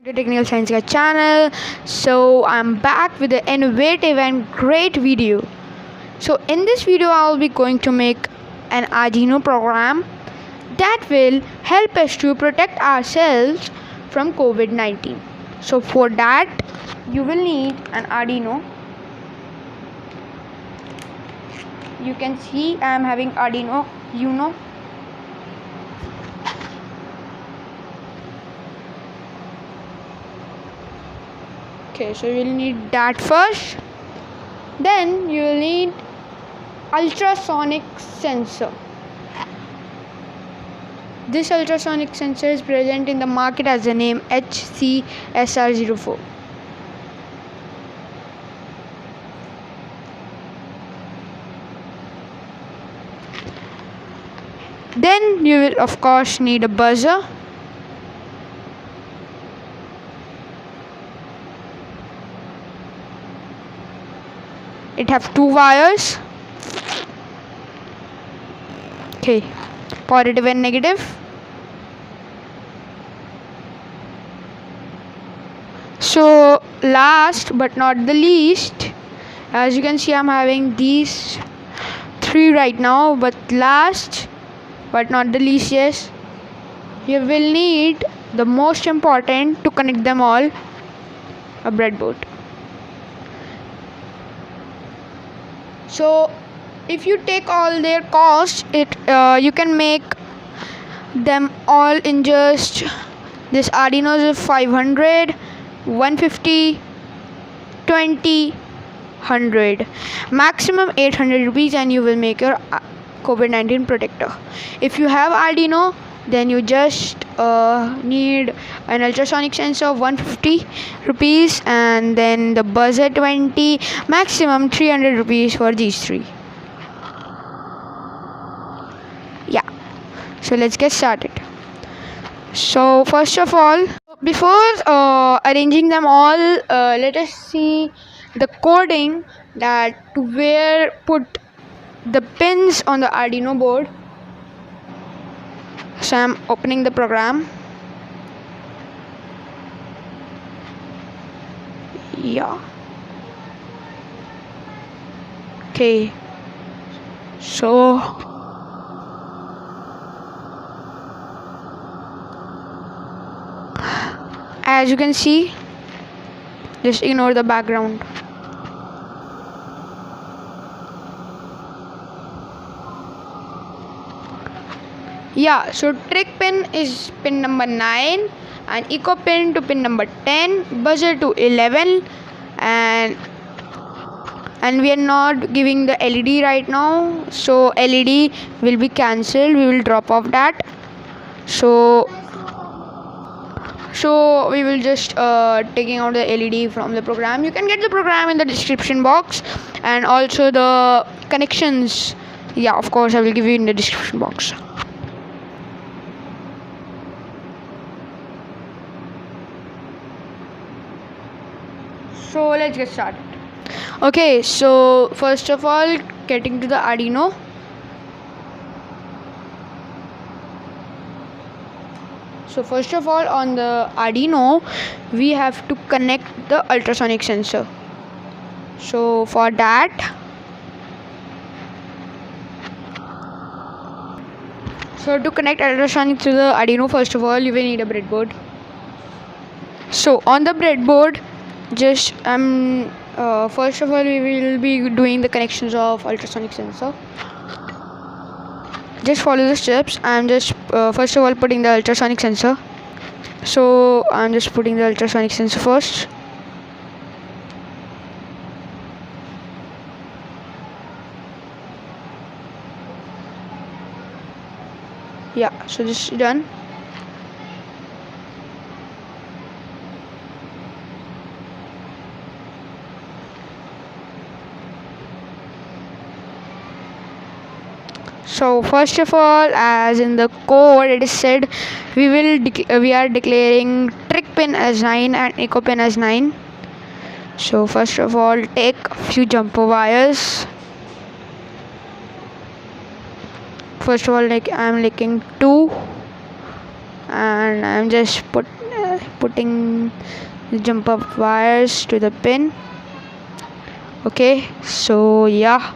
The Technical Science Guy channel. So I'm back with an innovative and great video. So in this video I will be going to make an Arduino program that will help us to protect ourselves from COVID-19. So for that you will need an Arduino. You can see I am having Arduino Uno. Okay, so you'll need that first. Then you'll need ultrasonic sensor. This ultrasonic sensor is present in the market as the name HCSR04. Then you will of course need a buzzer. It have two wires. Okay, positive and negative. So last but not the least, as you can see I'm having these three right now, but last but not the least, yes, you will need the most important to connect them all, a breadboard. So if you take all their cost, you can make them all in just this Arduino's of 500, 150, 20, 100, maximum 800 rupees, and you will make your COVID-19 protector. If you have Arduino, then you just need an ultrasonic sensor of 150 rupees, and then the buzzer 20, maximum 300 rupees for these three. Yeah, so let's get started. So first of all, before arranging them all, let us see the coding that to where put the pins on the Arduino board. So I'm opening the program. Yeah. Okay. So as you can see, just ignore the background. Yeah, so trick pin is pin number 9, and echo pin to pin number 10, buzzer to 11, and we are not giving the LED right now, so LED will be cancelled. We will drop off that. So we will just taking out the LED from the program. You can get the program in the description box, and also the connections. Yeah, of course I will give you in the description box. So let's get started. Okay, so first of all, getting to the Arduino. So first of all, on the Arduino, we have to connect the ultrasonic sensor. So for that, to connect ultrasonic to the Arduino, first of all, you will need a breadboard. So on the breadboard, just first of all we will be doing the connections of ultrasonic sensor. Just follow the steps. I'm just first of all putting the ultrasonic sensor. So I'm just putting the ultrasonic sensor first. Yeah, so this is done. So first of all, as in the code it is said, we are declaring trick pin as 9 and echo pin as 9. So first of all, take a few jumper wires. First of all, I'm making 2, and I'm just all, putting the jump up wires to the pin. Okay, so yeah,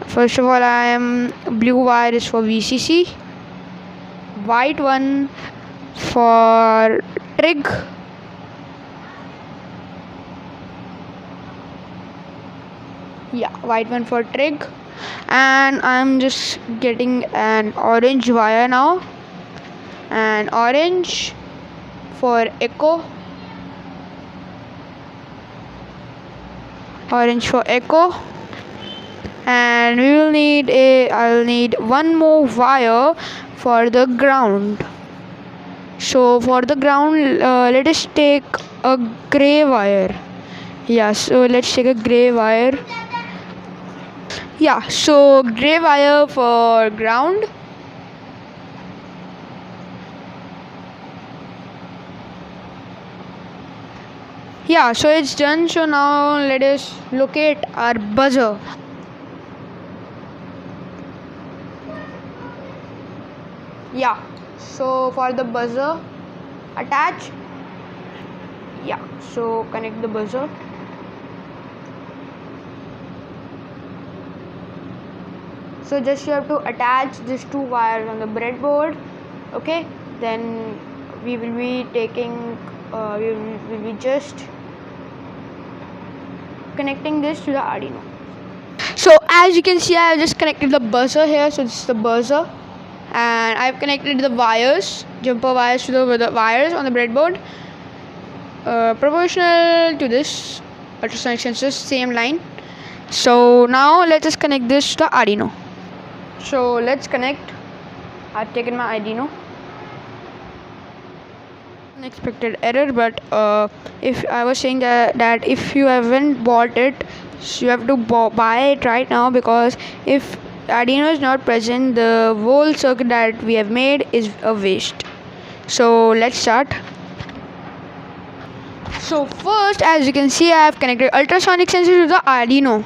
first of all, blue wire is for VCC, white one for trig, white one for trig, and I'm just getting an orange wire now, and orange for echo, and I'll need one more wire for the ground. So for the ground, let us take a gray wire. So let's take a gray wire. So gray wire for ground. So it's done. So now let us locate our buzzer. So for the buzzer, attach. So connect the buzzer. So just you have to attach these two wires on the breadboard. Okay, then we will be taking we will be just connecting this to the Arduino. So as you can see, I have just connected the buzzer here. So this is the buzzer, and I've connected the wires, jumper wires, to the wires on the breadboard, proportional to this ultrasonic sensor, same line. So now let us connect this to the Arduino. So let's connect. I've taken my Arduino. Unexpected error, but if I was saying that if you haven't bought it, so you have to buy it right now, because if Arduino is not present, the whole circuit that we have made is a waste. So let's start. So first, as you can see, I have connected ultrasonic sensor to the Arduino.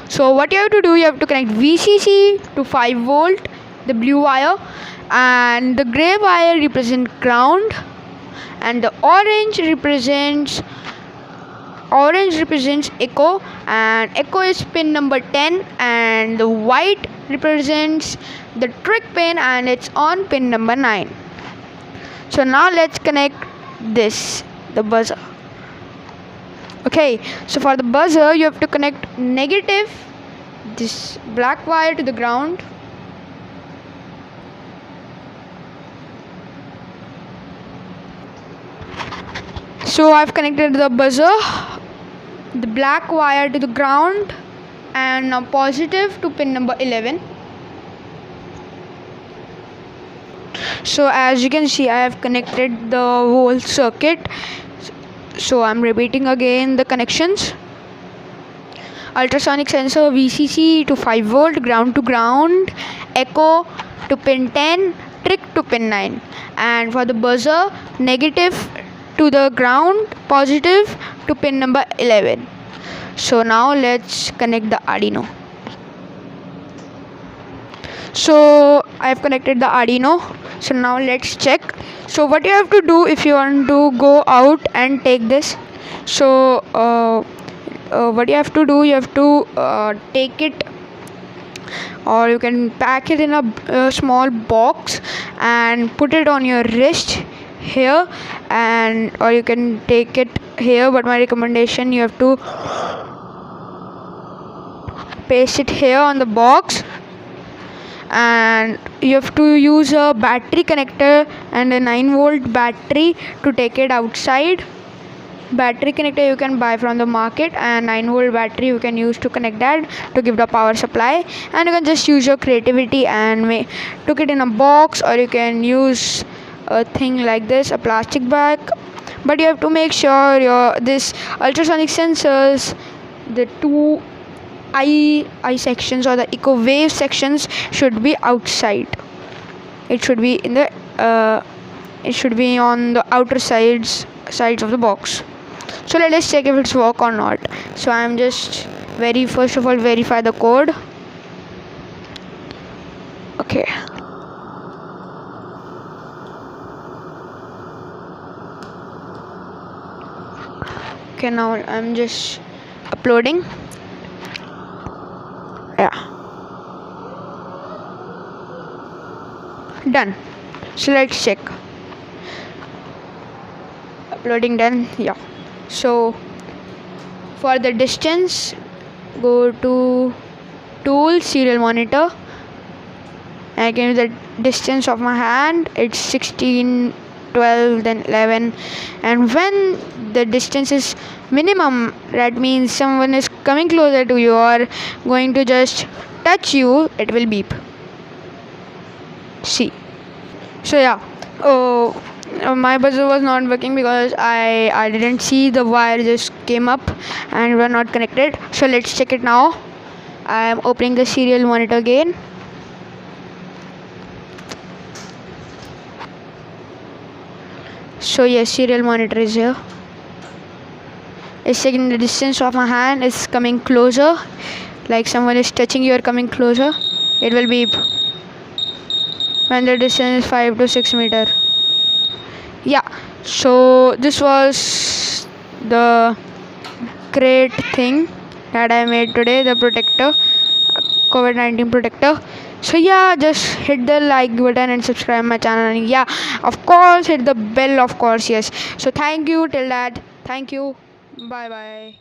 So what you have to do, you have to connect VCC to 5 volt, the blue wire, and the gray wire represents ground, and the orange represents echo, and echo is pin number 10, and the white represents the trig pin, and it's on pin number 9. So now let's connect the buzzer. Okay, so for the buzzer, you have to connect negative, this black wire, to the ground. So I've connected the buzzer, the black wire, to the ground, and now positive to pin number 11. So as you can see, I have connected the whole circuit. So I'm repeating again the connections. Ultrasonic sensor VCC to 5 volt, ground to ground, echo to pin 10, trig to pin 9. And for the buzzer, negative to the ground, positive to pin number 11. So now let's connect the Arduino. So I have connected the Arduino. So now let's check. So what you have to do if you want to go out and take this, so what you have to do, you have to take it, or you can pack it in a small box and put it on your wrist here, or you can take it here, but my recommendation, you have to paste it here on the box, and you have to use a battery connector and a 9 volt battery to take it outside. Battery connector you can buy from the market, and 9 volt battery you can use to connect that to give the power supply. And you can just use your creativity and took it in a box, or you can use a thing like this, a plastic bag. But you have to make sure this ultrasonic sensors, the two I sections or the echo wave sections, should be outside. It should be in the it should be on the outer sides of the box. So let us check if it's work or not. So I am just first of all verify the code. Okay. Okay, now I'm just uploading. Yeah, done. So let's check. Uploading done. Yeah. So for the distance, go to tool, serial monitor. And I can use the distance of my hand. It's 16, 12, then 11. And when the distance is minimum, that means someone is coming closer to you or going to just touch you, it will beep. See. So yeah. My buzzer was not working because I didn't see the wire just came up and were not connected. So let's check it now. I am opening the serial monitor again. So yes, serial monitor is here. It's checking the distance of my hand. It's coming closer, like someone is touching you or coming closer. It will beep when the distance is 5 to 6 meter. Yeah, so this was the great thing that I made today, the protector, COVID-19 protector. So yeah, just hit the like button and subscribe my channel, and yeah, of course hit the bell, of course. Yes, so thank you till that. Thank you. Bye bye.